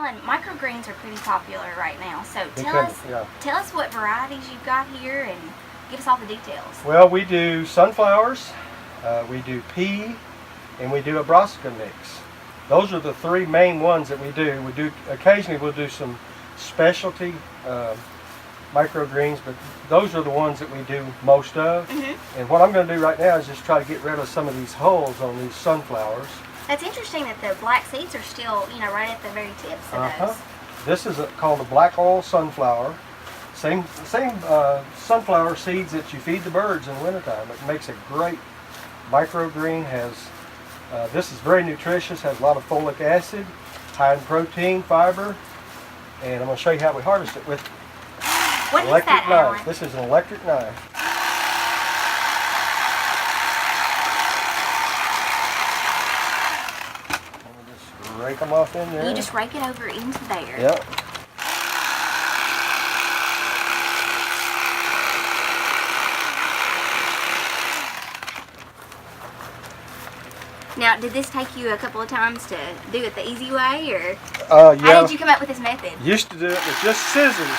Alan, microgreens are pretty popular right now. So Yeah. tell us what varieties you've got here and give us all the details. Well, we do sunflowers, we do pea, and we do a brassica mix. Those are the three main ones that we do. Occasionally we'll do some specialty microgreens, but those are the ones that we do most of. And what I'm going to do right now is just try to get rid of some of these hulls on these sunflowers. That's interesting that the black seeds are still, right at the very tips of those. This is called a black oil sunflower. Same sunflower seeds that you feed the birds in the wintertime. It makes a great microgreen. This is very nutritious, has a lot of folic acid, high in protein, fiber, and I'm going to show you how we harvest it with What electric is that, knife. Alan? This is an electric knife. And we just rake them off in there. You just rake it over into there. Yep. Now, did this take you a couple of times to do it the easy way, or Yeah. how did you come up with this method? Used to do it with just scissors,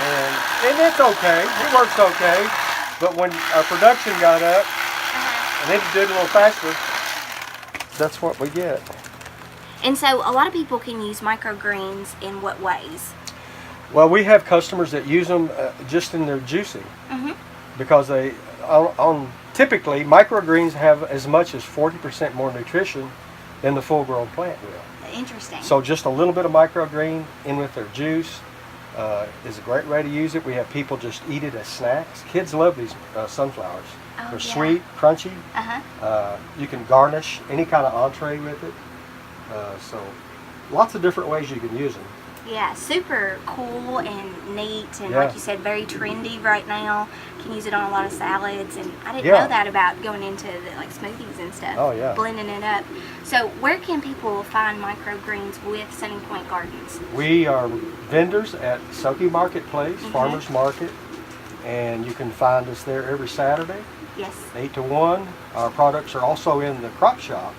and it's okay. It works okay. But when our production got up, and it did a little faster, that's what we get. And so, a lot of people can use microgreens in what ways? Well, we have customers that use them just in their juicing, because typically microgreens have as much as 40% more nutrition than the full-grown plant will. Interesting. So just a little bit of microgreen in with their juice is a great way to use it. We have people just eat it as snacks. Kids love these sunflowers. Oh, They're yeah. sweet, crunchy. Uh-huh. You can garnish any kind of entree with it. So lots of different ways you can use them. Yeah, super cool and neat, and Yeah. like you said, very trendy right now. Can use it on a lot of salads, and I didn't Yeah. know that about going into like smoothies and stuff. Oh, yeah. Blending it up. So where can people find microgreens with Sunny Point Gardens? We are vendors at Soki Marketplace, Farmers Market, and you can find us there every Saturday, Yes. 8 to 1. Our products are also in the crop shop,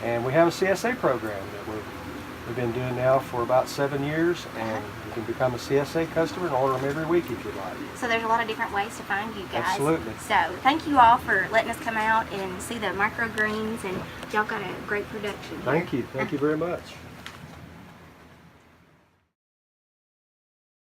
and we have a CSA program that we've been doing now for about 7 years, and you can become a CSA customer and order them every week if you like. So there's a lot of different ways to find you guys. Absolutely. So thank you all for letting us come out and see the microgreens, and y'all got a great production. Thank you. Thank you very much.